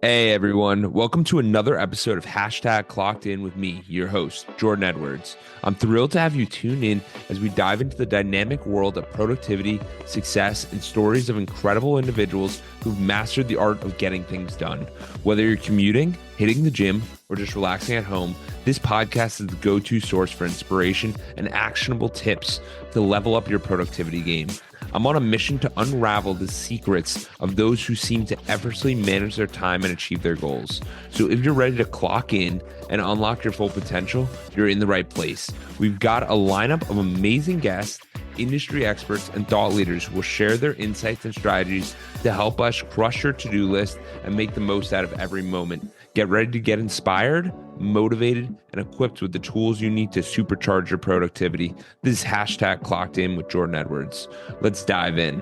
Hey everyone, welcome to another episode of Clockedin with me, your host, Jordan Edwards. I'm thrilled to have you tune in as we dive into the dynamic world of productivity, success, and stories of incredible individuals who've mastered the art of getting things done. Whether you're commuting, hitting the gym, or just relaxing at home, this podcast is the go-to source for inspiration and actionable tips to level up your productivity game. I'm on a mission to unravel the secrets of those who seem to effortlessly manage their time and achieve their goals. So if you're ready to clock in and unlock your full potential, you're in the right place. We've got a lineup of amazing guests, industry experts, and thought leaders who will share their insights and strategies to help us crush your to-do list and make the most out of every moment. Get ready to get inspired, motivated, and equipped with the tools you need to supercharge your productivity. This is Clockedin with Jordan Edwards. Let's dive in.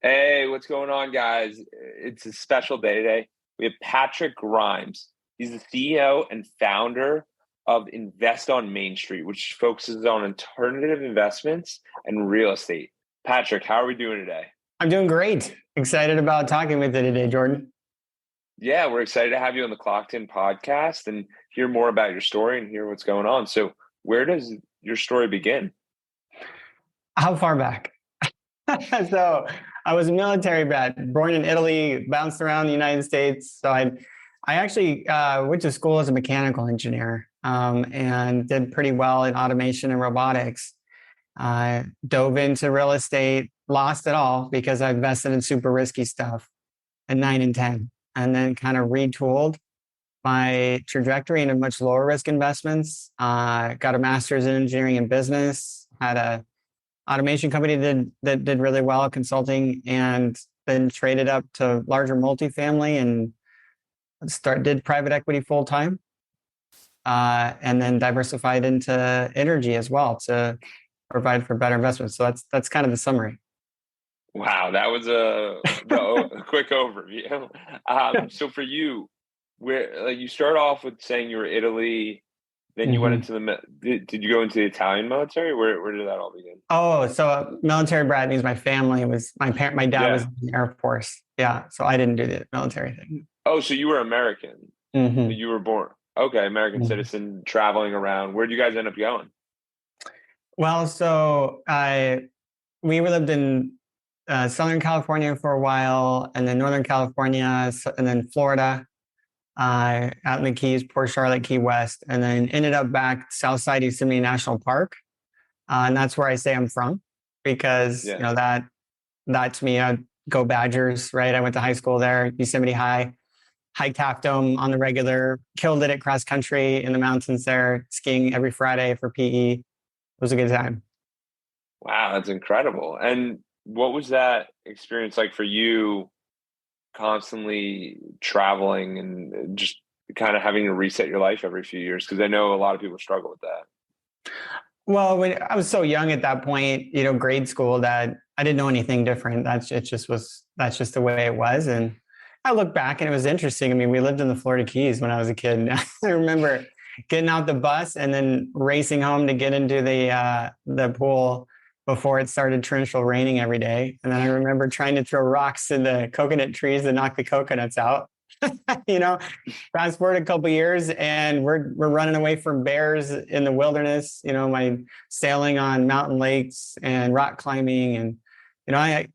Hey, what's going on, guys? It's a special day today. We have Patrick Grimes. He's the CEO and founder of Invest on Main Street, which focuses on alternative investments and real estate. Patrick, how are we doing today? I'm doing great. Excited about talking with you today, Jordan. Yeah, we're excited to have you on the Clockedin podcast and hear more about your story and hear what's going on. So where does your story begin? How far back? So I was a military brat, born in Italy, bounced around the United States. So I actually went to school as a mechanical engineer and did pretty well in automation and robotics. Dove into real estate, lost it all because I invested in super risky stuff at 9 and 10, and then kind of retooled my trajectory into much lower risk investments. Got a master's in engineering and business, had a automation company that did really well, consulting, and then traded up to larger multifamily and did private equity full time, and then diversified into energy as well to provide for better investments. So that's kind of the summary. Wow, that was a quick overview. So for you, where you start off with saying you were Italy, then you went into did you go into the Italian military? Where did that all begin? Oh, so military brat means my family was my dad was in the Air Force. Yeah, so I didn't do the military thing. Oh, so you were American. You were born American citizen, traveling around. Where'd you guys end up going? Well, so we lived in Southern California for a while, and then Northern California, and then Florida, out in the Keys, Port Charlotte, Key West, and then ended up back Southside Yosemite National Park. And that's where I say I'm from, because that's me. Go Badgers, right? I went to high school there, Yosemite High, hiked Half Dome on the regular, killed it at cross country in the mountains there, skiing every Friday for PE. It was a good time. Wow, that's incredible. And what was that experience like for you, constantly traveling and just kind of having to reset your life every few years? Because I know a lot of people struggle with that. Well, when I was so young at that point, grade school, that I didn't know anything different. That's just the way it was. And I look back and it was interesting. I mean, we lived in the Florida Keys when I was a kid. And I remember getting out the bus and then racing home to get into the pool before it started torrential raining every day. And then I remember trying to throw rocks in the coconut trees to knock the coconuts out. Fast forward a couple of years and we're running away from bears in the wilderness, my sailing on mountain lakes and rock climbing. And, I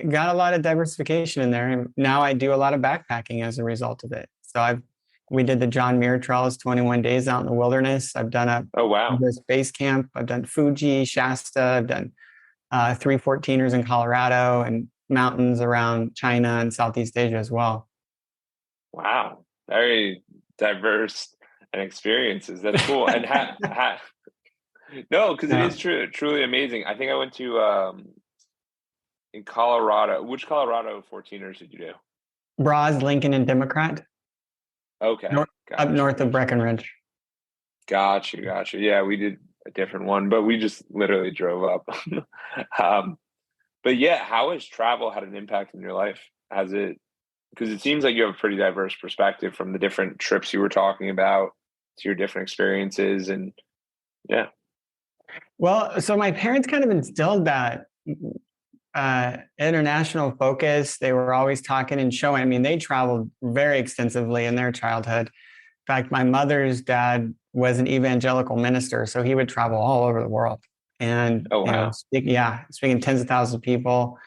got a lot of diversification in there. And now I do a lot of backpacking as a result of it. So we did the John Muir Trails, 21 days out in the wilderness. I've done this base camp. I've done Fuji, Shasta. I've done 314ers in Colorado and mountains around China and Southeast Asia as well. Wow. Very diverse and experiences. That's cool. And no, because it is truly amazing. I think I went to in Colorado. Which Colorado 14ers did you do? Bras, Lincoln, and Democrat. Okay. Up north of Breckenridge. Gotcha. Yeah, we did a different one, but we just literally drove up. But yeah, how has travel had an impact in your life? Has it? Because it seems like you have a pretty diverse perspective from the different trips you were talking about to your different experiences. And yeah. Well, so my parents kind of instilled that international focus. They were always talking and showing. I mean, they traveled very extensively in their childhood. In fact, my mother's dad was an evangelical minister, so he would travel all over the world and, Oh, wow. speaking tens of thousands of people.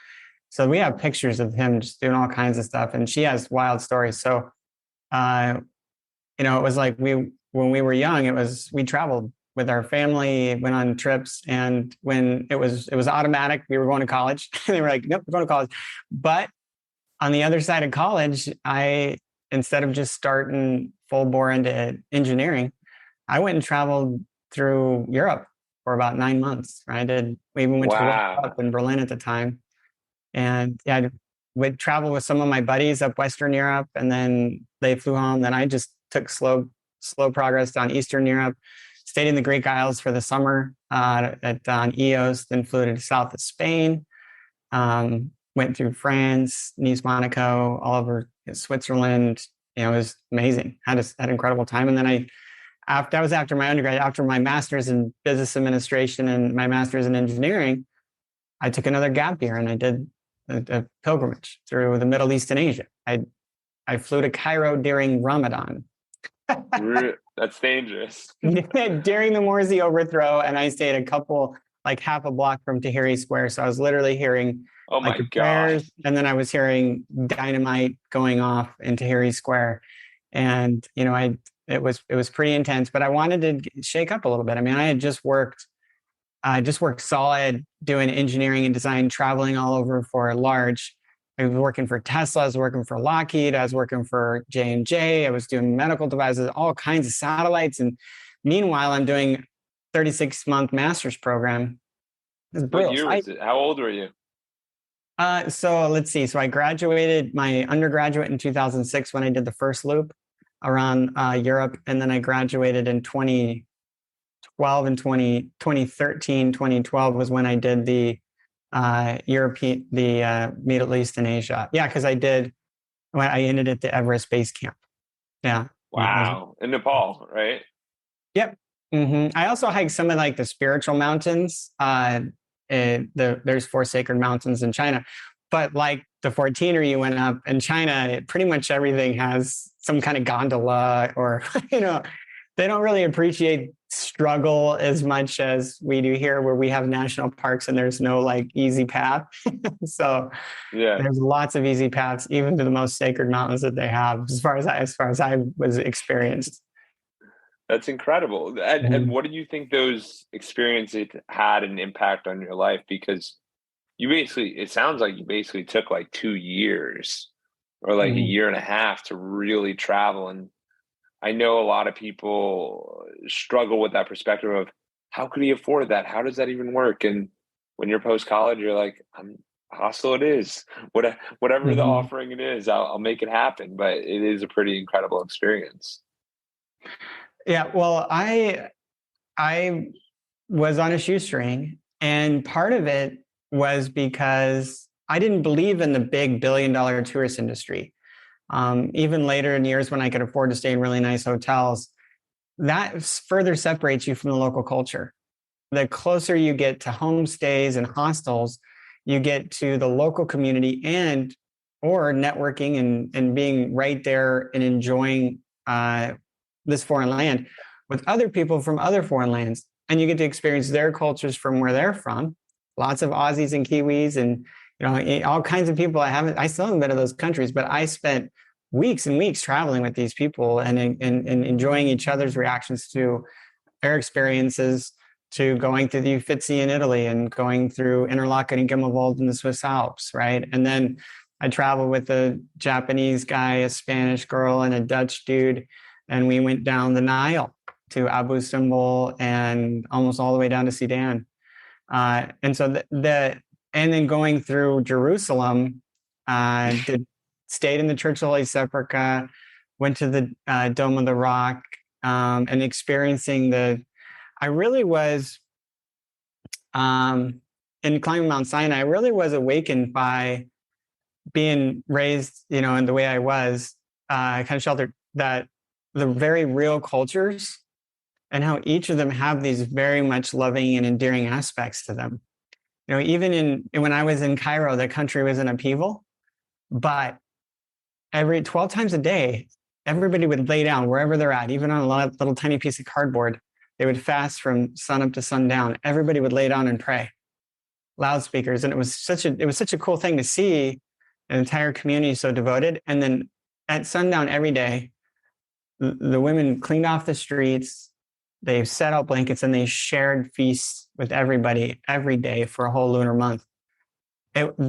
So we have pictures of him just doing all kinds of stuff, and she has wild stories. So, uh, it was like when we were young, we traveled with our family, went on trips, and when it was automatic, we were going to college. They were like, "Nope, we're going to college." But on the other side of college, instead of just starting full bore into engineering, I went and traveled through Europe for about 9 months. Right? We even went to World Wow. Cup in Berlin at the time, and yeah, I would travel with some of my buddies up Western Europe, and then they flew home. Then I just took slow progress down Eastern Europe, stayed in the Greek Isles for the summer on Eos, then flew to the south of Spain, went through France, Nice, Monaco, all over Switzerland. It was amazing. Had an incredible time. And then that was after my undergrad, after my master's in business administration and my master's in engineering, I took another gap year and I did a pilgrimage through the Middle East and Asia. I flew to Cairo during Ramadan. That's dangerous. During the Morsi overthrow, and I stayed like half a block from Tahrir Square. So I was literally hearing Oh like my the God. prayers, and then I was hearing dynamite going off in Tahrir Square, and it was pretty intense. But I wanted to shake up a little bit. I mean, I just worked solid doing engineering and design, traveling all over for large. I was working for Tesla, I was working for Lockheed, I was working for J&J, I was doing medical devices, all kinds of satellites. And meanwhile, I'm doing 36-month master's program. It's What brutal. year was it? How old were you? So let's see. So I graduated my undergraduate in 2006 when I did the first loop around Europe. And then I graduated in 2012 and 2013, 2012 was when I did the Middle East and Asia. Yeah, because I ended at the Everest Base Camp. Yeah. Wow. In Nepal, right? Yep. I also hiked some of like the spiritual mountains. There's 4 sacred mountains in China, but like the 14er you went up in China, pretty much everything has some kind of gondola or, they don't really appreciate struggle as much as we do here, where we have national parks and there's no like easy path. So Yeah. there's lots of easy paths, even to the most sacred mountains that they have, as far as I was experienced. That's incredible. And Mhm. what do you think those experiences had an impact on your life? Because it sounds like you basically took like 2 years or like a Mhm. year and a half to really travel. And I know a lot of people struggle with that perspective of how could he afford that? How does that even work? And when you're post college, you're like, I'm hostile. It is whatever the Mhm. offering it is, I'll make it happen. But it is a pretty incredible experience. Yeah. Well, I was on a shoestring, and part of it was because I didn't believe in the big billion-dollar tourist industry. Even later in years when I could afford to stay in really nice hotels, that further separates you from the local culture. The closer you get to homestays and hostels, you get to the local community and or networking and being right there and enjoying this foreign land with other people from other foreign lands. And you get to experience their cultures from where they're from. Lots of Aussies and Kiwis and all kinds of people. I still haven't been to those countries, but I spent weeks and weeks traveling with these people and enjoying each other's reactions to their experiences, to going through the Uffizi in Italy and going through Interlaken and Gimmelwald in the Swiss Alps, right? And then I traveled with a Japanese guy, a Spanish girl, and a Dutch dude, and we went down the Nile to Abu Simbel and almost all the way down to Sudan. And so and then going through Jerusalem, stayed in the Church of Holy Sepulchre, went to the Dome of the Rock, and experiencing I really was, in climbing Mount Sinai, I really was awakened by being raised, in the way I was, kind of sheltered, that the very real cultures and how each of them have these very much loving and endearing aspects to them. even when I was in Cairo, the country was in upheaval, but every 12 times a day, everybody would lay down wherever they're at, even on a little tiny piece of cardboard. They would fast from sun up to sundown. Everybody would lay down and pray, loudspeakers. And it was such a cool thing to see an entire community so devoted. And then at sundown every day, the women cleaned off the streets. They set out blankets and they shared feasts with everybody every day for a whole lunar month.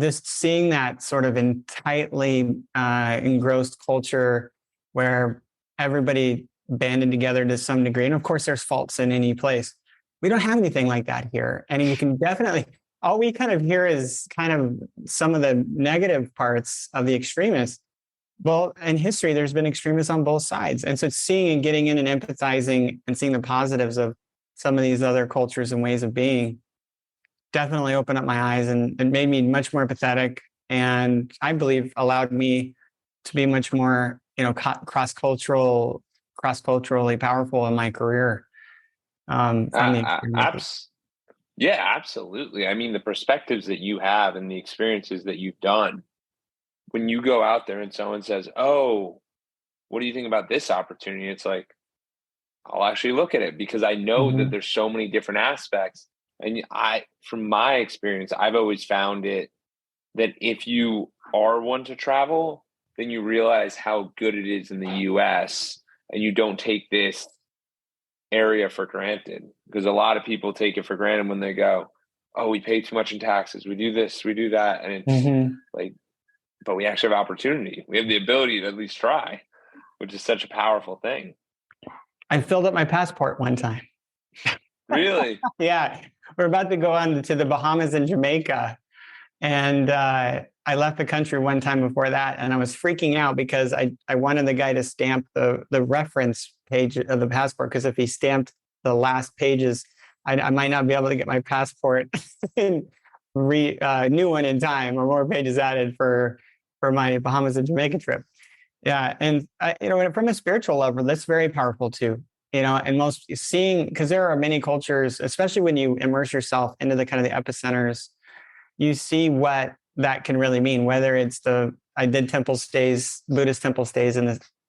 Seeing that sort of in tightly engrossed culture where everybody banded together to some degree. And of course, there's faults in any place. We don't have anything like that here. And you can definitely, all we kind of hear is kind of some of the negative parts of the extremists. Well, in history, there's been extremists on both sides. And so seeing and getting in and empathizing and seeing the positives of some of these other cultures and ways of being definitely opened up my eyes and made me much more empathetic. And I believe allowed me to be much more, cross-culturally powerful in my career. Yeah, absolutely. I mean, the perspectives that you have and the experiences that you've done, when you go out there and someone says, "Oh, what do you think about this opportunity?" It's like, I'll actually look at it because I know that there's so many different aspects. And from my experience, I've always found it that if you are one to travel, then you realize how good it is in the US and you don't take this area for granted, because a lot of people take it for granted when they go, "Oh, we pay too much in taxes. We do this, we do that." And it's like, but we actually have opportunity. We have the ability to at least try, which is such a powerful thing. I filled up my passport one time. Really? Yeah. We're about to go on to the Bahamas and Jamaica. And I left the country one time before that. And I was freaking out because I wanted the guy to stamp the reference page of the passport. Because if he stamped the last pages, I might not be able to get my passport new one in time, or more pages added for my Bahamas and Jamaica trip. Yeah. And from a spiritual level, that's very powerful too. And most seeing, because there are many cultures, especially when you immerse yourself into the kind of the epicenters, you see what that can really mean. Whether it's I did Buddhist temple stays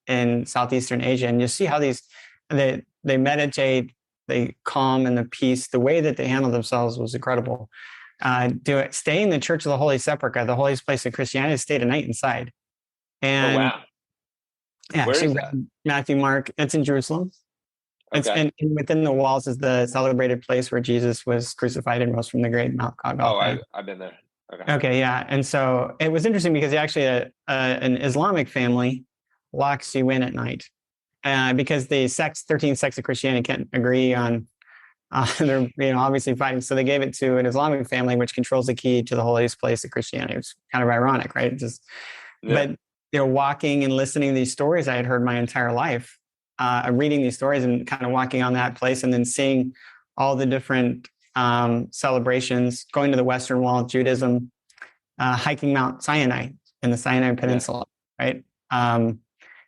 in Southeastern Asia, and you see how they meditate, they calm, and the peace, the way that they handle themselves was incredible. Stay in the Church of the Holy Sepulchre, the holiest place of Christianity, stayed a night inside. And wow. Yeah, where actually, is that? Matthew, Mark, it's in Jerusalem. Okay. And within the walls is the celebrated place where Jesus was crucified and rose from the grave, Mount Golgotha. Oh, I've been there. Okay. Okay, yeah. And so it was interesting because actually an Islamic family locks you in at night because the 13 sects of Christianity can't agree on, they're obviously fighting. So they gave it to an Islamic family, which controls the key to the holiest place of Christianity. It's kind of ironic, right? But walking and listening to these stories I had heard my entire life, reading these stories and kind of walking on that place, and then seeing all the different celebrations, going to the Western Wall of Judaism, hiking Mount Sinai in the Sinai Peninsula, right? And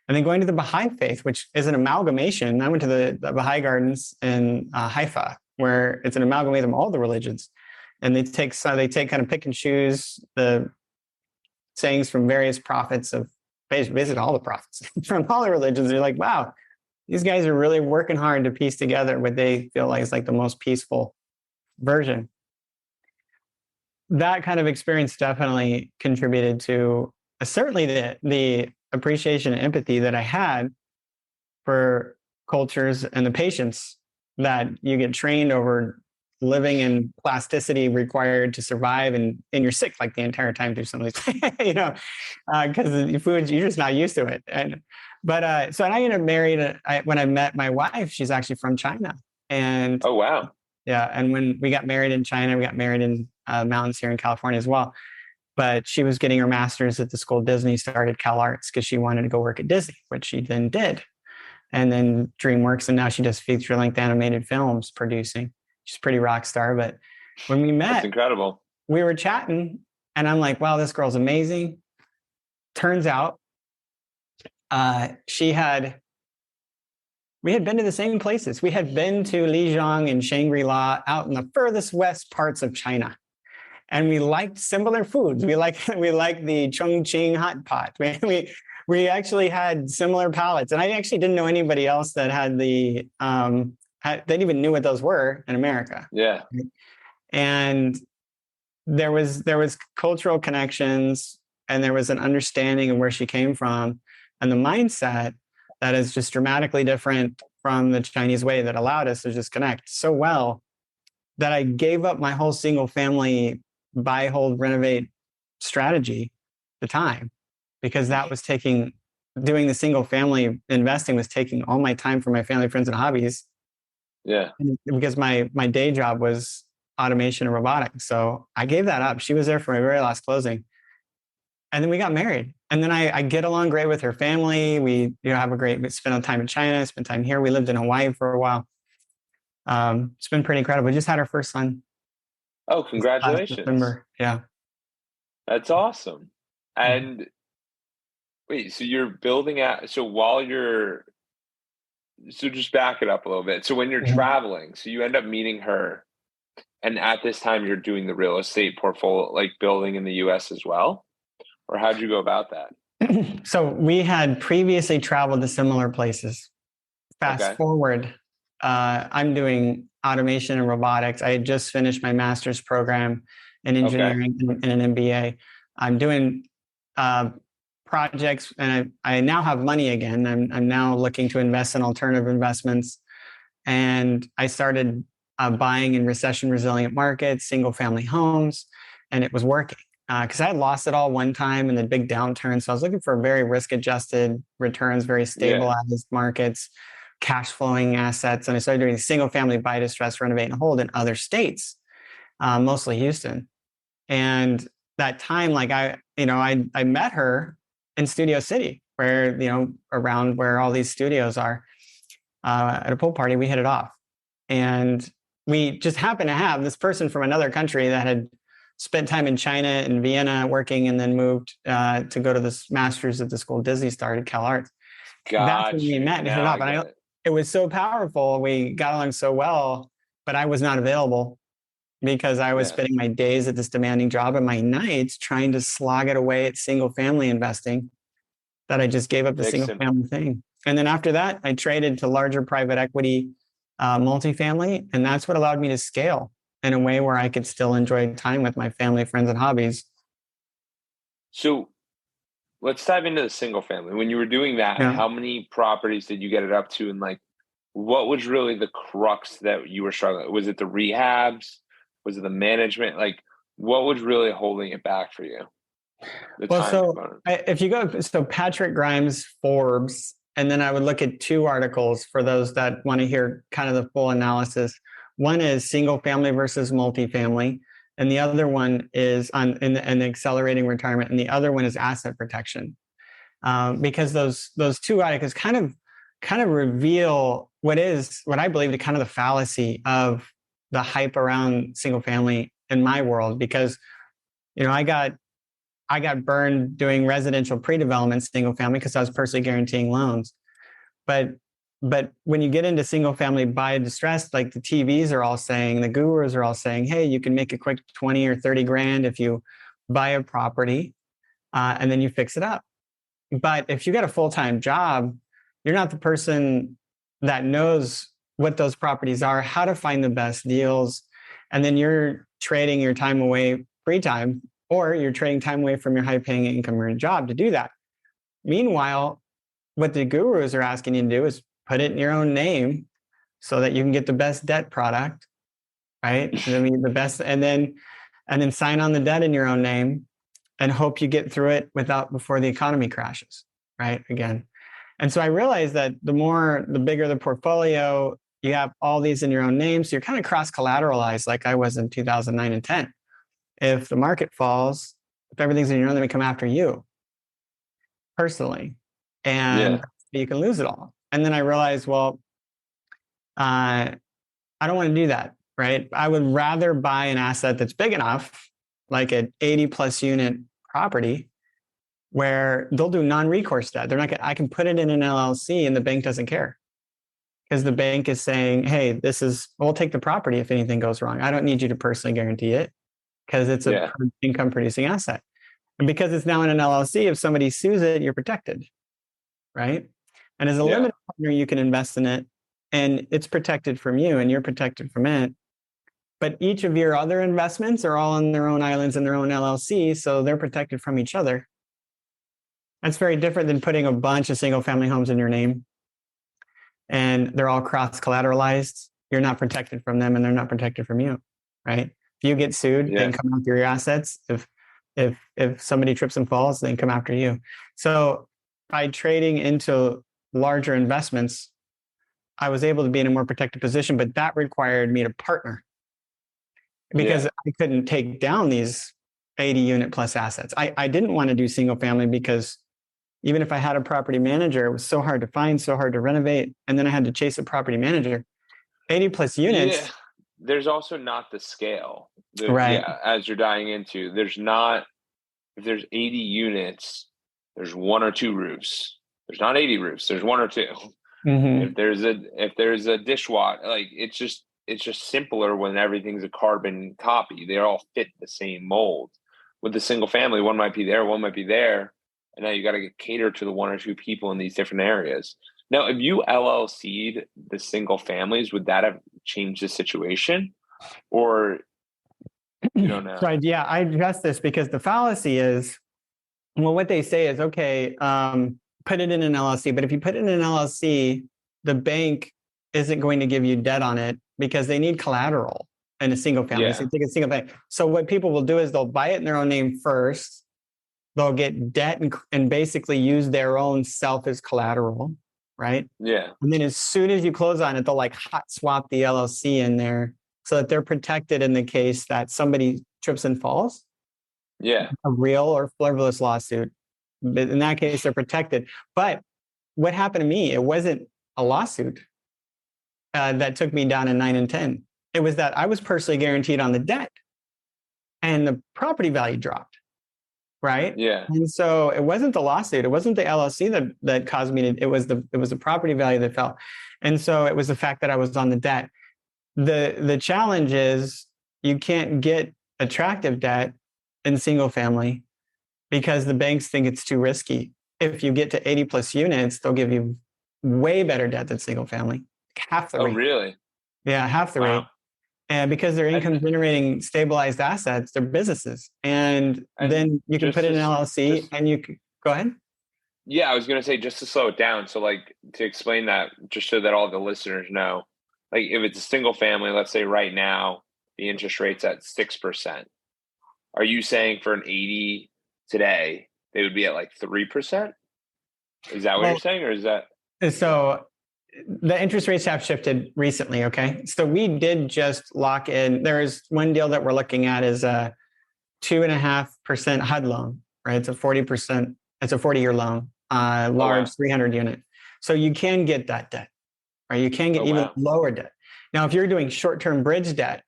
then going to the Baha'i faith, which is an amalgamation. I went to the Baha'i Gardens in Haifa, where it's an amalgamation of all the religions. And they take kind of pick and choose the sayings from various prophets of basically all the prophets from all the religions. You're like, wow, these guys are really working hard to piece together what they feel like is like the most peaceful version. That kind of experience definitely contributed to certainly the appreciation and empathy that I had for cultures and the patience that you get trained over living in plasticity required to survive, and you're sick like the entire time through some of these, because the food, you're just not used to it. So I ended up married. When I met my wife, she's actually from China. And oh, wow. Yeah. And when we got married in China, we got married in mountains here in California as well. But she was getting her master's at the school Disney, started Cal Arts because she wanted to go work at Disney, which she then did. And then DreamWorks, and now she does feature-length animated films producing. She's a pretty rock star. But when we met, that's incredible. We were chatting, and I'm like, wow, this girl's amazing. Turns out we had been to the same places. We had been to Lijiang and Shangri-La out in the furthest west parts of China. and we liked similar foods. We like the Chongqing hot pot. We actually had similar palates, and I actually didn't know anybody else that had they didn't even knew what those were in America. Yeah. And there was cultural connections, and there was an understanding of where she came from, and the mindset that is just dramatically different from the Chinese way that allowed us to just connect so well that I gave up my whole single family buy, hold, renovate strategy at the time, because that was doing the single family investing was taking all my time from my family, friends, and hobbies. Yeah. Because my day job was automation and robotics. So I gave that up. She was there for my very last closing. And then we got married. And then I get along great with her family. We we spent time in China, spent time here. We lived in Hawaii for a while. It's been pretty incredible. We just had our first son. Oh, This past congratulations. September. Yeah. That's awesome. And wait, so you're building out, so just back it up a little bit. So when you're traveling, so you end up meeting her, and at this time you're doing the real estate portfolio, like building in the US as well? Or how'd you go about that? So we had previously traveled to similar places. Fast forward, I'm doing automation and robotics. I had just finished my master's program in engineering in an MBA. I'm doing projects, and I now have money again. I'm now looking to invest in alternative investments, and I started buying in recession resilient markets, single family homes, and it was working because I had lost it all one time in the big downturn. So I was looking for very risk adjusted returns, very stabilized markets, cash flowing assets, and I started doing single family buy, distress, renovate, and hold in other states, mostly Houston. And that time, like I met her in Studio City, where around where all these studios are, at a pool party. We hit it off, and we just happened to have this person from another country that had spent time in China and Vienna working, and then moved to go to this master's at the school Disney started, CalArts. That's when we met and hit it off. And it was so powerful. We got along so well, but I was not available because I was spending my days at this demanding job and my nights trying to slog it away at single family investing, that I just gave up the single family thing. And then after that, I traded to larger private equity multifamily. And that's what allowed me to scale in a way where I could still enjoy time with my family, friends, and hobbies. So let's dive into the single family. When you were doing that, how many properties did you get it up to? And like, what was really the crux that you were struggling? Was it the rehabs? Was it the management? Like, what was really holding it back for you? If you go, Patrick Grimes, Forbes, and then I would look at two articles for those that want to hear kind of the full analysis. One is single family versus multifamily, and the other one is in accelerating retirement, and the other one is asset protection. Because those two articles kind of reveal what I believe to kind of the fallacy of the hype around single family in my world. Because I got burned doing residential pre-development single family because I was personally guaranteeing loans. But when you get into single family buy distressed, like the TVs are all saying, the gurus are all saying, hey, you can make a quick 20 or 30 grand if you buy a property and then you fix it up. But if you got a full-time job, you're not the person that knows what those properties are, how to find the best deals. And then you're trading your time away, free time, or you're trading time away from your high-paying income earning job to do that. Meanwhile, what the gurus are asking you to do is put it in your own name so that you can get the best debt product, right? I mean, the best, and then sign on the debt in your own name and hope you get through it before the economy crashes, right? Again. And so I realized that the bigger the portfolio, you have all these in your own name. So you're kind of cross-collateralized like I was in 2009 and 10. If the market falls, if everything's in your own, then we come after you personally. And you can lose it all. And then I realized, well, I don't want to do that, right? I would rather buy an asset that's big enough, like an 80 plus unit property, where they'll do non-recourse debt. I can put it in an LLC and the bank doesn't care. Because the bank is saying, hey, we'll take the property if anything goes wrong. I don't need you to personally guarantee it. because it's a income producing asset. And because it's now in an LLC, if somebody sues it, you're protected, right? And as a limited partner, you can invest in it and it's protected from you and you're protected from it. But each of your other investments are all on their own islands in their own LLC, so they're protected from each other. That's very different than putting a bunch of single family homes in your name and they're all cross collateralized. You're not protected from them and they're not protected from you, right? If you get sued, they can come after your assets. If somebody trips and falls, they can come after you. So by trading into larger investments, I was able to be in a more protected position, but that required me to partner because I couldn't take down these 80 unit plus assets. I didn't want to do single family because even if I had a property manager, it was so hard to find, so hard to renovate. And then I had to chase a property manager. 80 plus units. Yeah. There's also not the scale. Right. Yeah, as you're dying into, there's not, if there's 80 units, there's one or two roofs. There's not 80 roofs, there's one or two. Mm-hmm. If there's a dishwasher, like it's just simpler when everything's a carbon copy. They all fit the same mold. With the single family, one might be there, one might be there. And now you got to get catered to the one or two people in these different areas. Now, if you LLC'd the single families, would that have changed the situation? Or you don't know? So I address this because the fallacy is, well, what they say is, okay, put it in an LLC. But if you put it in an LLC, the bank isn't going to give you debt on it because they need collateral in a single family. So take a single family. So what people will do is they'll buy it in their own name first. They'll get debt and basically use their own self as collateral, right? Yeah. And then as soon as you close on it, they'll like hot swap the LLC in there so that they're protected in the case that somebody trips and falls. Yeah. A real or frivolous lawsuit. But in that case, they're protected. But what happened to me, it wasn't a lawsuit that took me down in 9 and 10. It was that I was personally guaranteed on the debt and the property value dropped. Right. Yeah. And so it wasn't the lawsuit. It wasn't the LLC that caused me to, it was the property value that fell. And so it was the fact that I was on the debt. The challenge is you can't get attractive debt in single family because the banks think it's too risky. If you get to 80 plus units, they'll give you way better debt than single family. Half the rate. Oh, really? Yeah, half the rate. And because they're income generating stabilized assets, they're businesses. And then you can put it in an LLC and you can go ahead. Yeah, I was going to say, just to slow it down. So like to explain that, just so that all the listeners know, like if it's a single family, let's say right now, the interest rate's at 6%. Are you saying for an 80 today, they would be at like 3%? Is that what you're saying? Or is that? So the interest rates have shifted recently. Okay. So we did just lock in. There is one deal that we're looking at is a 2.5% HUD loan, right? It's a 40%, it's a 40-year loan, large 300 unit. So you can get that debt, right? You can get even lower debt. Now, if you're doing short-term bridge debt,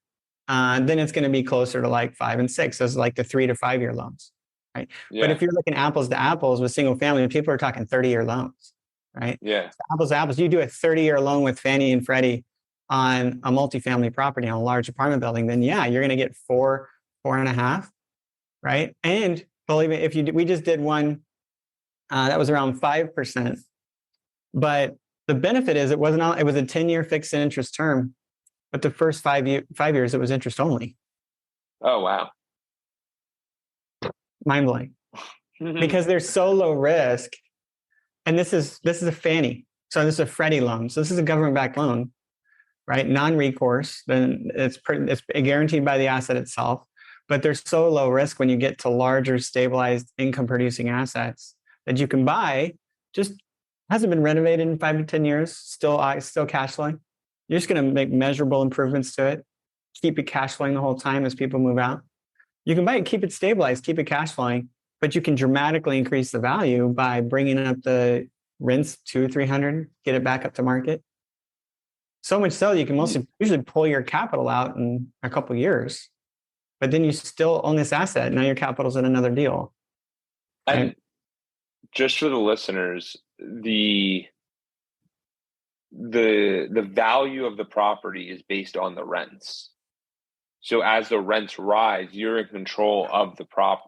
then it's going to be closer to like 5 and 6. Those are like the 3 to 5 year loans, right? Yeah. But if you're looking apples to apples with single family, people are talking 30-year loans. Right? Yeah. So apples to apples. You do a 30-year loan with Fannie and Freddie on a multifamily property on a large apartment building, then yeah, you're going to get 4.5, right? And believe me, we just did one that was around 5%. But the benefit is it was a 10-year fixed interest term, but the first 5 years it was interest only. Oh wow. Mind blowing. Because they're so low risk. And this is a Fannie. So this is a Freddie loan. So this is a government-backed loan, right? Non-recourse. Then it's guaranteed by the asset itself. But they're so low risk when you get to larger, stabilized, income-producing assets that you can buy. Just hasn't been renovated in 5 to 10 years. Still cash flowing. You're just going to make measurable improvements to it. Keep it cash flowing the whole time as people move out. You can buy it, keep it stabilized, keep it cash flowing. But you can dramatically increase the value by bringing up the rents 200-300, get it back up to market. So much so you can usually pull your capital out in a couple of years, but then you still own this asset. Now your capital's in another deal. Right? And just for the listeners, the value of the property is based on the rents. So as the rents rise, you're in control of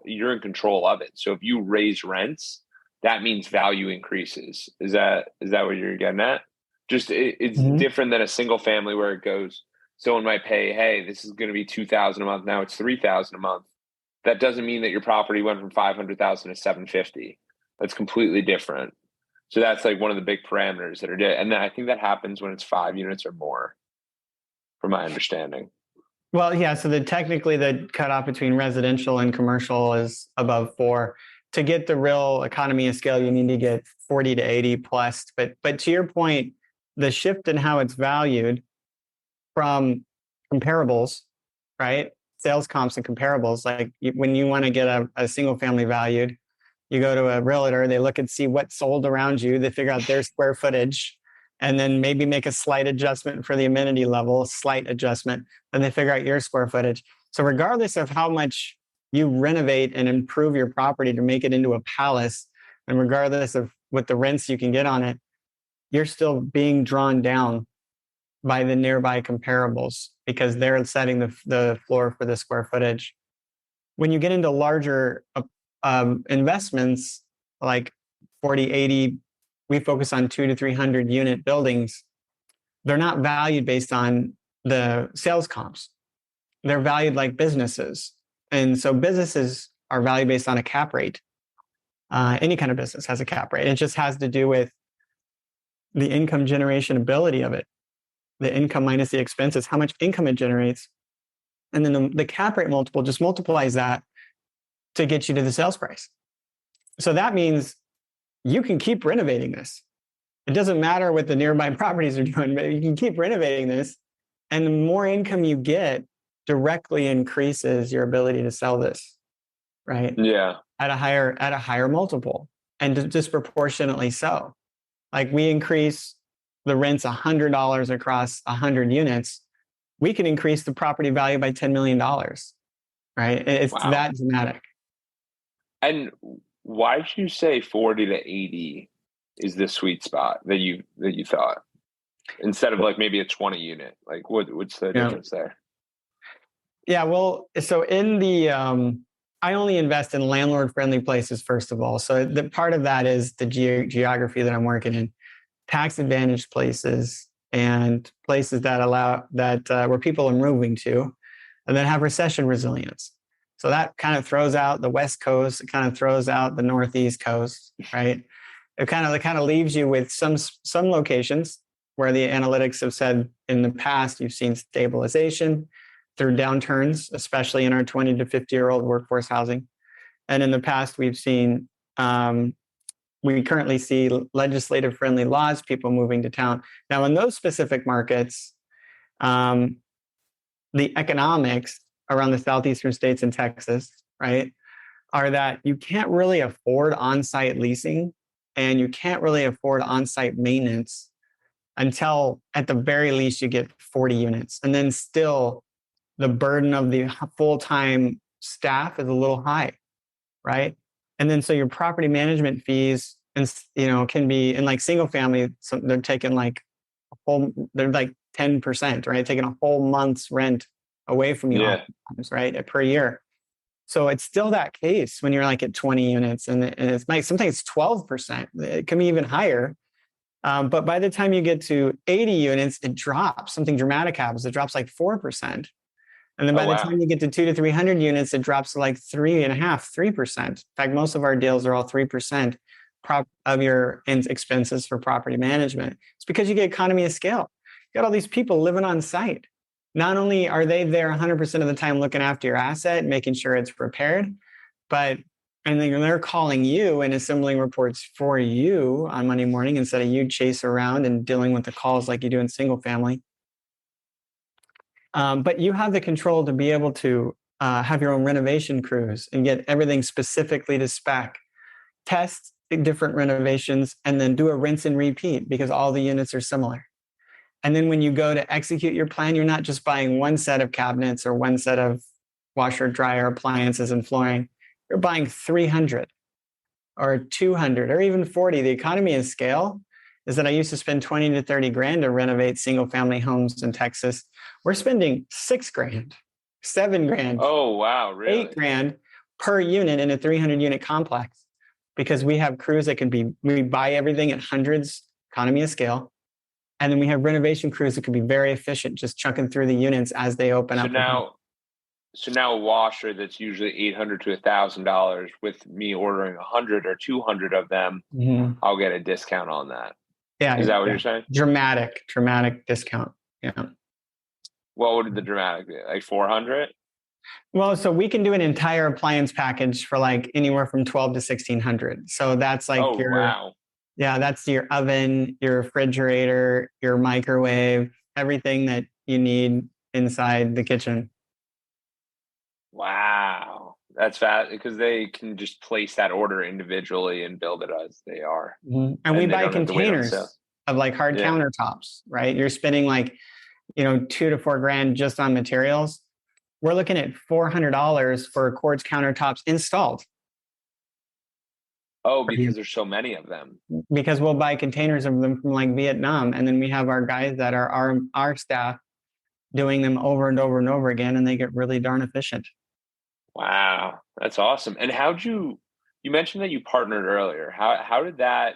you're in control of it. So if you raise rents, that means value increases. Is that what you're getting at? Just it's Mhm. different than a single family where it goes, someone might pay, hey, this is going to be 2,000 a month. Now it's 3,000 a month. That doesn't mean that your property went from 500,000 to 750. That's completely different. So that's like one of the big parameters that are, and then I think that happens when it's 5 units or more, from my understanding. Well, yeah. So technically the cutoff between residential and commercial is above 4. To get the real economy of scale, you need to get 40 to 80 plus. But to your point, the shift in how it's valued from comparables, right? Sales comps and comparables. Like when you want to get a single family valued, you go to a realtor, they look and see what sold around you, they figure out their square footage, and then maybe make a slight adjustment for the amenity level, slight adjustment, then they figure out your square footage. So regardless of how much you renovate and improve your property to make it into a palace, and regardless of what the rents you can get on it, you're still being drawn down by the nearby comparables because they're setting the floor for the square footage. When you get into larger investments like 40, 80, we focus on 200 to 300 unit buildings. They're not valued based on the sales comps. They're valued like businesses. And so businesses are valued based on a cap rate. Any kind of business has a cap rate. It just has to do with the income generation ability of it, the income minus the expenses, how much income it generates. And then the cap rate multiple just multiplies that to get you to the sales price. So that means you can keep renovating this. It doesn't matter what the nearby properties are doing, but you can keep renovating this. And the more income you get directly increases your ability to sell this, right? Yeah. At a higher multiple, and disproportionately so. Like we increase the rents $100 across 100 units, we can increase the property value by $10 million, right? It's Wow. that dramatic. And why did you say 40 to 80 is the sweet spot that you thought, instead of like maybe a 20 unit? Like what's the difference there? Yeah, well, so in the I only invest in landlord friendly places first of all. So the part of that is the geography that I'm working in, tax advantaged places and places that allow that where people are moving to, and then have recession resilience. So that kind of throws out the West Coast. It kind of throws out the Northeast Coast, right? It kind of leaves you with some locations where the analytics have said in the past you've seen stabilization through downturns, especially in our 20 to 50-year-old workforce housing. And in the past, we currently see legislative friendly laws, people moving to town. Now, in those specific markets, the economics around the southeastern states and Texas, right, are that you can't really afford on-site leasing and you can't really afford on-site maintenance until at the very least you get 40 units. And then still the burden of the full-time staff is a little high, right? And then so your property management fees, and can be in like single family. So they're taking like they're like 10%, right? Taking a whole month's rent away from you, right, per year. So it's still that case when you're like at 20 units, and it's like sometimes 12%. It can be even higher. But by the time you get to 80 units, it drops. Something dramatic happens. It drops like 4%. And then by the time you get to 200 to 300 units, it drops to like 3.5%, 3%. In fact, most of our deals are all 3% of your expenses for property management. It's because you get economy of scale. You got all these people living on site. Not only are they there 100% of the time looking after your asset, making sure it's repaired, and then they're calling you and assembling reports for you on Monday morning instead of you chase around and dealing with the calls like you do in single family. But you have the control to be able to have your own renovation crews and get everything specifically to spec, test different renovations, and then do a rinse and repeat because all the units are similar. And then when you go to execute your plan, you're not just buying one set of cabinets or one set of washer, dryer, appliances, and flooring. You're buying 300 or 200 or even 40. The economy of scale is that I used to spend 20 to 30 grand to renovate single family homes in Texas. We're spending $6 grand $7,000, Oh, wow. Really? $8,000 per unit in a 300 unit complex, because we have crews that we buy everything at hundreds, economy of scale. And then we have renovation crews that can be very efficient, just chucking through the units as they open So up. now a washer that's usually $800 to $1,000, with me ordering 100 or 200 of them, I'll get a discount on that. Yeah. Is that what you're saying? Dramatic discount. Yeah. What would the dramatic be? Like 400? Well, so we can do an entire appliance package for like anywhere from 12 to 1,600. So that's like Wow. Yeah, that's your oven, your refrigerator, your microwave, everything that you need inside the kitchen. Wow. That's fast, because they can just place that order individually and build it as they are. And we they buy don't have to wait on sale. containers of like hard Yeah. countertops, right? You're spending like, $2,000 to $4,000 just on materials. We're looking at $400 for quartz countertops installed. Oh, because there's so many of them. Because we'll buy containers of them from like Vietnam, and then we have our guys that are our staff doing them over and over and over again, and they get really darn efficient. Wow, that's awesome. And you mentioned that you partnered earlier. How did that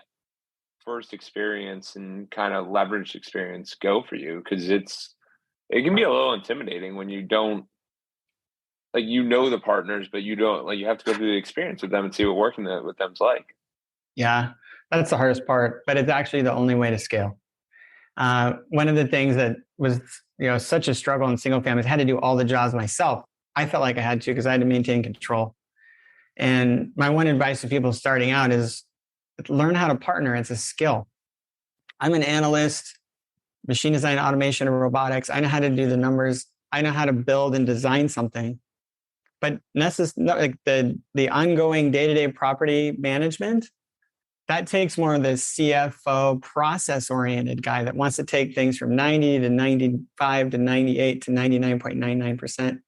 first experience and kind of leveraged experience go for you? Because it can be a little intimidating when you don't, like, the partners, but you don't, like, you have to go through the experience with them and see what working with them's like. Yeah, that's the hardest part, but it's actually the only way to scale. One of the things that was, such a struggle in single families, I had to do all the jobs myself. I felt like I had to, because I had to maintain control. And my one advice to people starting out is learn how to partner. It's a skill. I'm an analyst, machine design, automation, and robotics. I know how to do the numbers. I know how to build and design something. But like the ongoing day-to-day property management, that takes more of the CFO process-oriented guy that wants to take things from 90 to 95 to 98 to 99.99%.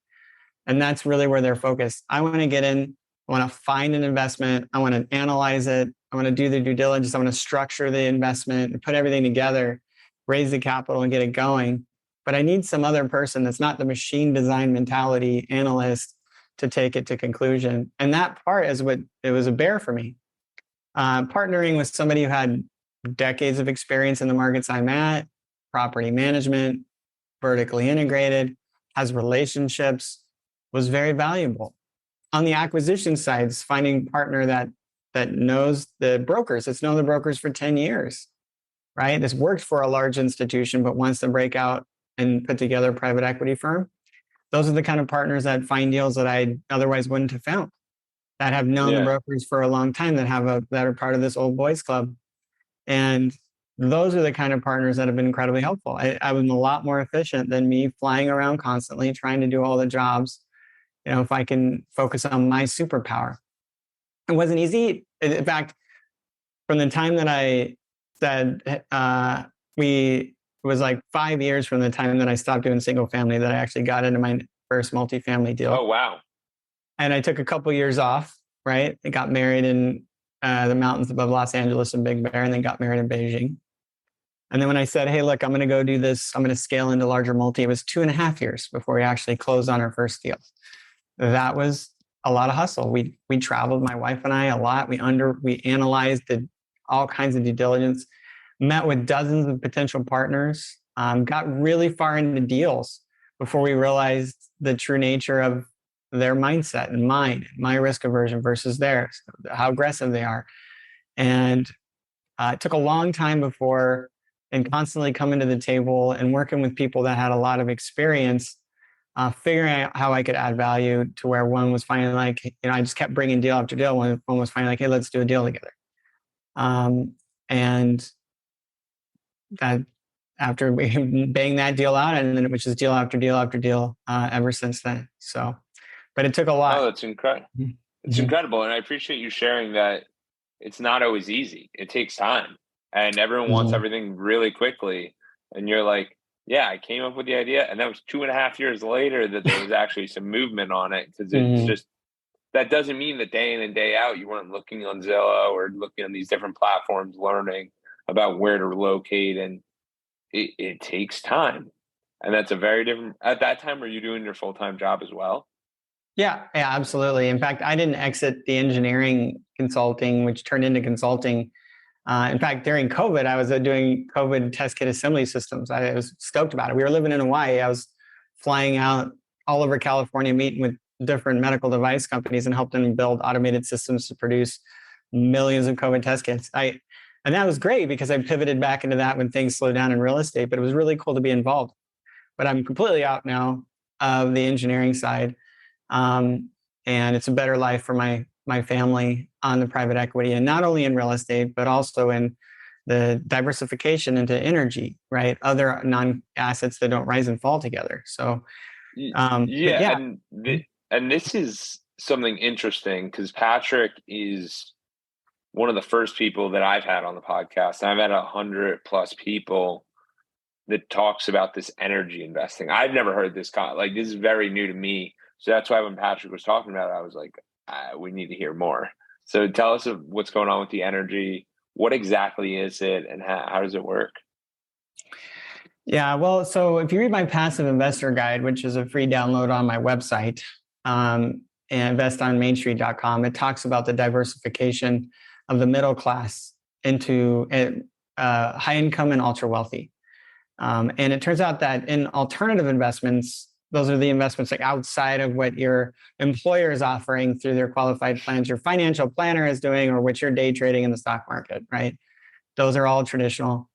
And that's really where they're focused. I want to get in. I want to find an investment. I want to analyze it. I want to do the due diligence. I want to structure the investment and put everything together, raise the capital and get it going. But I need some other person that's not the machine design mentality analyst to take it to conclusion. And that part is what it was a bear for me. Partnering with somebody who had decades of experience in the markets I'm at, property management, vertically integrated, has relationships, was very valuable. On the acquisition side, finding a partner that knows the brokers. It's known the brokers for 10 years, right? This worked for a large institution, but wants to break out and put together a private equity firm. Those are the kind of partners that find deals that I otherwise wouldn't have found, that have known the brokers for a long time, that are part of this old boys club. And those are the kind of partners that have been incredibly helpful. I was a lot more efficient than me flying around constantly trying to do all the jobs. If I can focus on my superpower. It wasn't easy. In fact, from the time that I said, it was like 5 years from the time that I stopped doing single family that I actually got into my first multifamily deal. Oh, wow. And I took a couple years off, right? I got married in the mountains above Los Angeles in Big Bear, and then got married in Beijing. And then when I said, hey, look, I'm going to go do this, I'm going to scale into larger multi, it was 2.5 years before we actually closed on our first deal. That was a lot of hustle. We traveled, my wife and I, a lot. We analyzed all kinds of due diligence, met with dozens of potential partners, got really far into deals before we realized the true nature of their mindset and mine, my risk aversion versus theirs, how aggressive they are. And it took a long time before, and constantly coming to the table and working with people that had a lot of experience, figuring out how I could add value to where one was finally like, I just kept bringing deal after deal. One was finally like, hey, let's do a deal together. And that after we bang that deal out, and then it was just deal after deal after deal ever since then. So, but it took a lot. Oh, that's incredible. It's incredible. And I appreciate you sharing that. It's not always easy. It takes time, and everyone wants everything really quickly. And you're like, yeah, I came up with the idea, and that was 2.5 years later that there was actually some movement on it, because it's just, that doesn't mean that day in and day out you weren't looking on Zillow or looking on these different platforms, learning about where to locate, and it takes time. And that's a very different, at that time, were you doing your full-time job as well? Yeah, absolutely. In fact, I didn't exit the engineering consulting, which turned into consulting. In fact, during COVID, I was doing COVID test kit assembly systems. I was stoked about it. We were living in Hawaii. I was flying out all over California, meeting with different medical device companies and helped them build automated systems to produce millions of COVID test kits. And that was great because I pivoted back into that when things slowed down in real estate, but it was really cool to be involved. But I'm completely out now of the engineering side. And it's a better life for my family on the private equity, and not only in real estate, but also in the diversification into energy, right? Other non-assets that don't rise and fall together. So, Yeah, yeah. and this is something interesting because Patrick is one of the first people that I've had on the podcast, and I've had 100+ people that talks about this energy investing. I've never heard this this is very new to me. So that's why when Patrick was talking about it, I was like, we need to hear more. So tell us what's going on with the energy. What exactly is it, and how does it work? Yeah, well, so if you read my passive investor guide, which is a free download on my website, and investonmainstreet.com, it talks about the diversification of the middle class into high income and ultra wealthy. And it turns out that in alternative investments, those are the investments like outside of what your employer is offering through their qualified plans, your financial planner is doing, or what you're day trading in the stock market, right? Those are all traditional.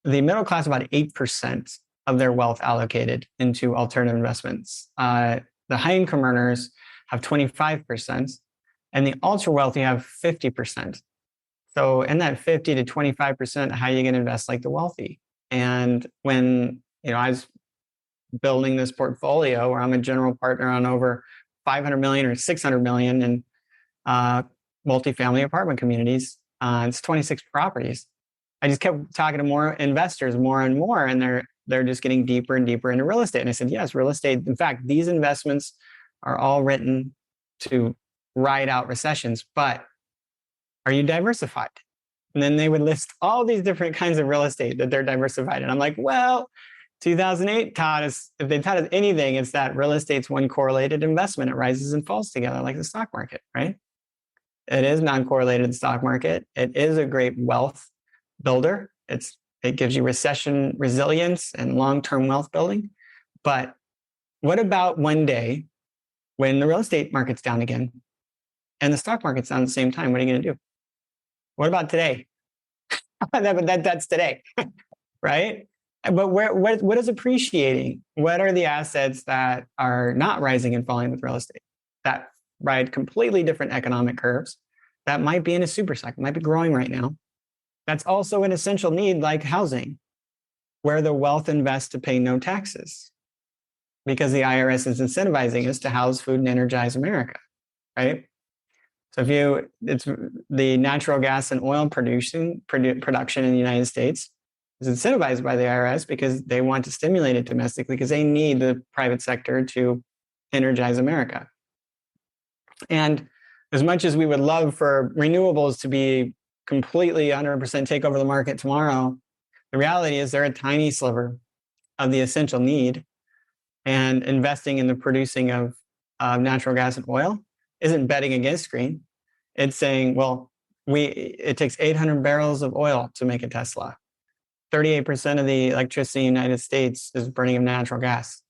The middle class, about 8% of their wealth allocated into alternative investments. The high income earners have 25%, and the ultra wealthy have 50%. So in that 50 to 25%, how are you going to invest like the wealthy? And when I was building this portfolio where I'm a general partner on over 500 million or 600 million in multifamily apartment communities, it's 26 properties. I just kept talking to more investors more and more, and they're just getting deeper and deeper into real estate. And I said, yes, real estate. In fact, these investments are all written to ride out recessions, but are you diversified? And then they would list all these different kinds of real estate that they're diversified. And I'm like, well, 2008 taught us, if they taught us anything, it's that real estate's one correlated investment. It rises and falls together like the stock market, right? It is non-correlated to the stock market. It is a great wealth builder. It gives you recession resilience and long-term wealth building. But what about one day when the real estate market's down again and the stock market's down at the same time? What are you going to do? What about today? That's today, right? But what is appreciating? What are the assets that are not rising and falling with real estate that ride completely different economic curves? That might be in a super cycle, might be growing right now. That's also an essential need like housing, where the wealth invests to pay no taxes because the IRS is incentivizing us to house, food, and energize America, right? So it's the natural gas and oil production in the United States is incentivized by the IRS because they want to stimulate it domestically because they need the private sector to energize America. And as much as we would love for renewables to be completely 100% take over the market tomorrow, the reality is they're a tiny sliver of the essential need, and investing in the producing of natural gas and oil isn't betting against green. It's saying, well, it takes 800 barrels of oil to make a Tesla. 38% of the electricity in the United States is burning of natural gas.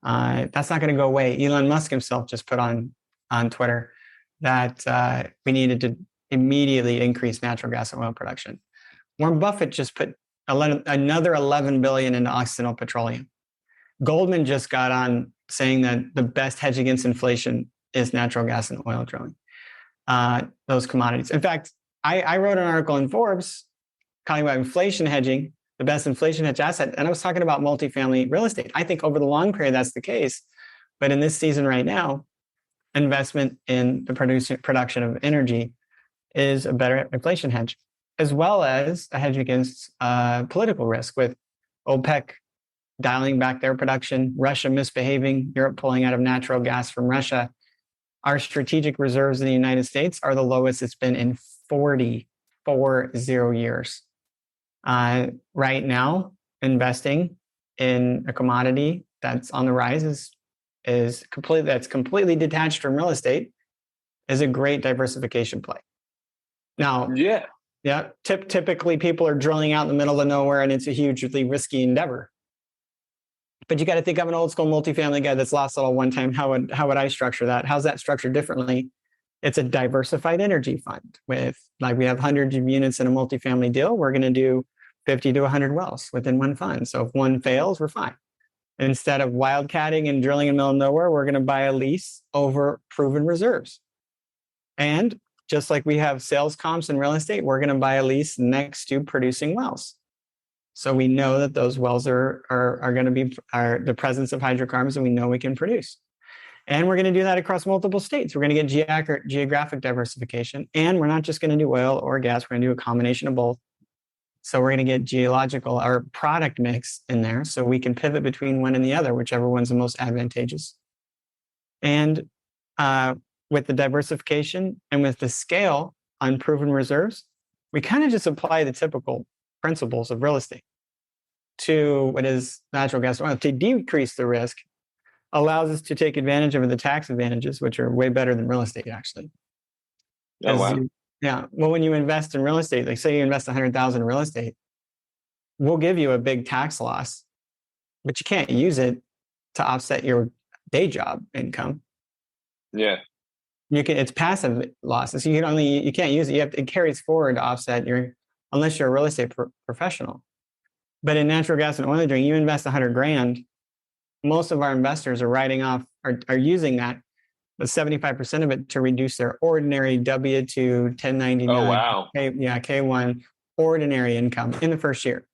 That's not going to go away. Elon Musk himself just put on Twitter that we needed to immediately increase natural gas and oil production. Warren Buffett just put another $11 billion into Occidental Petroleum. Goldman just got on saying that the best hedge against inflation is natural gas and oil drilling, those commodities. In fact, I wrote an article in Forbes talking about inflation hedging, the best inflation hedge asset, and I was talking about multifamily real estate. I think over the long period, that's the case. But in this season right now, investment in the production of energy is a better inflation hedge, as well as a hedge against political risk with OPEC dialing back their production, Russia misbehaving, Europe pulling out of natural gas from Russia. Our strategic reserves in the United States are the lowest it's been in 40 years. Right now, investing in a commodity that's on the rise is completely detached from real estate is a great diversification play. Now, typically people are drilling out in the middle of nowhere and it's a hugely risky endeavor. But you got to think of an old school multifamily guy that's lost it all one time. How would I structure that? How's that structured differently? It's a diversified energy fund with, like, we have hundreds of units in a multifamily deal. We're going to do 50 to 100 wells within one fund. So if one fails, we're fine. Instead of wildcatting and drilling in the middle of nowhere, we're going to buy a lease over proven reserves. And just like we have sales comps in real estate, we're going to buy a lease next to producing wells. So we know that those wells are going to be the presence of hydrocarbons, and we know we can produce. And we're going to do that across multiple states. We're going to get geographic diversification. And we're not just going to do oil or gas. We're going to do a combination of both. So we're going to get geological or product mix in there so we can pivot between one and the other, whichever one's the most advantageous. And with the diversification and with the scale on proven reserves, we kind of just apply the typical principles of real estate to what is natural gas oil to decrease the risk, allows us to take advantage of the tax advantages, which are way better than real estate, actually. Oh, wow. Well, when you invest in real estate, like say you invest 100,000 in real estate, we'll give you a big tax loss, but you can't use it to offset your day job income. Yeah. It's passive losses. You can't use it. It carries forward to offset unless you're a real estate professional. But in natural gas and oil drilling, you invest 100 grand. Most of our investors are are using that, but 75% of it to reduce their ordinary W-2, 1099, oh, wow. K1 ordinary income in the first year.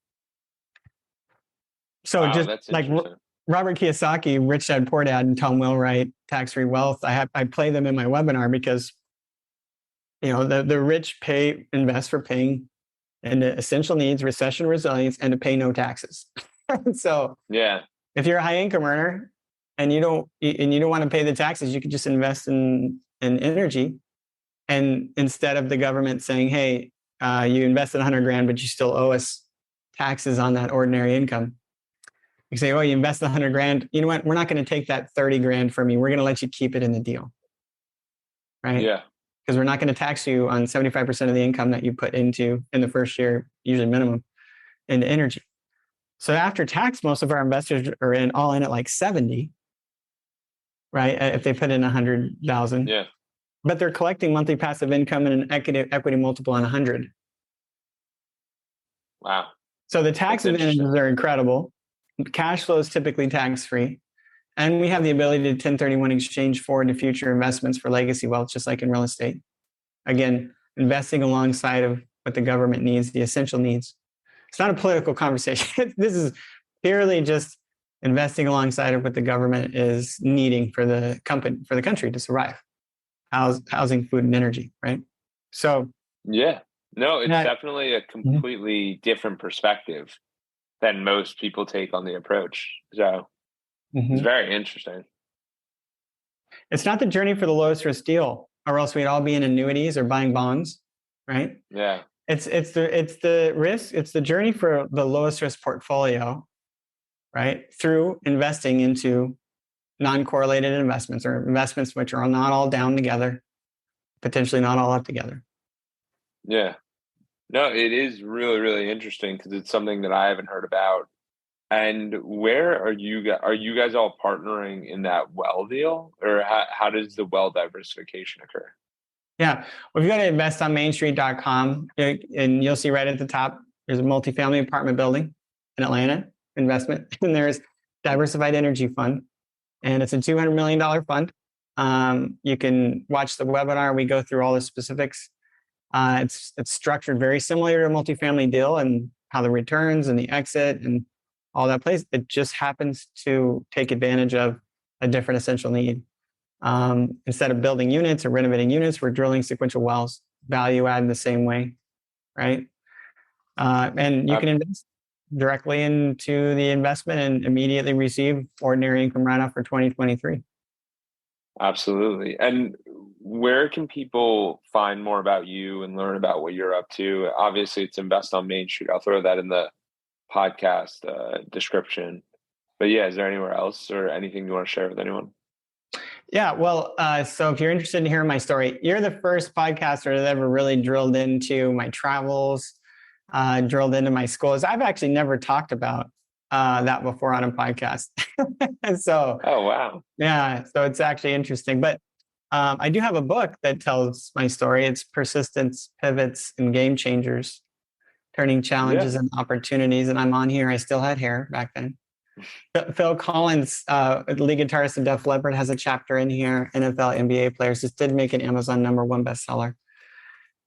So wow, just that's like interesting. Robert Kiyosaki, Rich Dad Poor Dad, and Tom Wheelwright, Tax-Free Wealth, I play them in my webinar because the rich invest for paying into essential needs, recession resilience, and to pay no taxes. So if you're a high income earner and you don't want to pay the taxes, you could just invest in energy. And instead of the government saying, hey, you invested 100 grand, but you still owe us taxes on that ordinary income, you say, oh, you invested 100 grand. You know what? We're not going to take that 30 grand from you. We're going to let you keep it in the deal. Right? Yeah. Because we're not going to tax you on 75% of the income that you put into in the first year, usually minimum, into energy. So after tax, most of our investors are all in at like 70, right? If they put in 100,000. Yeah. But they're collecting monthly passive income and an equity multiple on 100. Wow. So the tax advantages are incredible. Cash flow is typically tax-free. And we have the ability to 1031 exchange forward to future investments for legacy wealth, just like in real estate. Again, investing alongside of what the government needs, the essential needs. It's not a political conversation. This is purely just investing alongside of what the government is needing for the country to survive. Housing, food, and energy, right? So yeah, no, it's definitely a completely different perspective than most people take on the approach. So it's very interesting. It's not the journey for the lowest risk deal, or else we'd all be in annuities or buying bonds, right? Yeah. It's the risk. It's the journey for the lowest risk portfolio, right? Through investing into non-correlated investments or investments which are not all down together, potentially not all up together. Yeah. No, it is really, really interesting because it's something that I haven't heard about. And where are you guys all partnering in that well deal, or how does the well diversification occur? Yeah. Well, if you go to investonmainstreet.com, and you'll see right at the top, there's a multifamily apartment building in Atlanta investment, and there's Diversified Energy Fund, and it's a $200 million fund. You can watch the webinar. We go through all the specifics. It's structured very similar to a multifamily deal and how the returns and the exit and all that plays. It just happens to take advantage of a different essential need. Instead of building units or renovating units, we're drilling sequential wells, value add in the same way, right? And you can invest directly into the investment and immediately receive ordinary income runoff for 2023. Absolutely. And where can people find more about you and learn about what you're up to? Obviously, it's Invest on Main Street. I'll throw that in the podcast description. But yeah, is there anywhere else or anything you want to share with anyone? Yeah, well, so if you're interested in hearing my story, you're the first podcaster that ever really drilled into my travels, drilled into my schools. I've actually never talked about that before on a podcast. So, Oh, wow. yeah, so it's actually interesting. But I do have a book that tells my story. It's Persistence, Pivots, and Game Changers, Turning Challenges Yeah. and Opportunities. And I'm on here. I still had hair back then. Phil Collins, lead guitarist of Def Leppard, has a chapter in here. NFL, NBA players. This did make an Amazon #1 bestseller.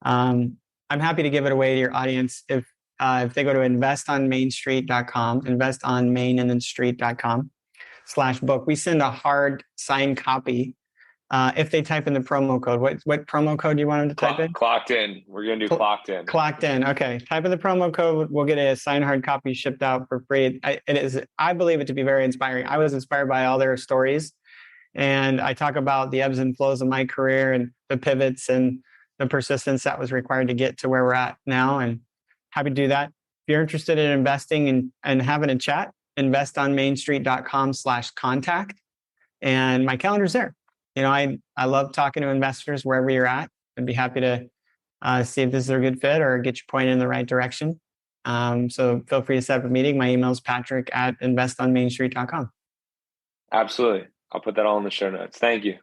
I'm happy to give it away to your audience if they go to investonmainstreet.com, investonmain and then street.com/book. We send a hard signed copy if they type in the promo code. What promo code do you want them to type in? Clockedin. We're going to do Clockedin. Clockedin. Okay. Type in the promo code. We'll get a signed hard copy shipped out for free. I believe it to be very inspiring. I was inspired by all their stories. And I talk about the ebbs and flows of my career and the pivots and the persistence that was required to get to where we're at now. And happy to do that. If you're interested in investing and having a chat, investonmainstreet.com/contact. And my calendar's there. I love talking to investors wherever you're at. I'd be happy to see if this is a good fit or get you pointed in the right direction. So feel free to set up a meeting. My email is patrick@investonmainstreet.com. Absolutely. I'll put that all in the show notes. Thank you.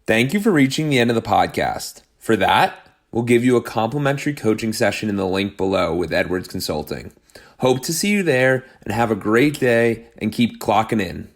Thank you for reaching the end of the podcast. For that, we'll give you a complimentary coaching session in the link below with Edwards Consulting. Hope to see you there and have a great day and keep clocking in.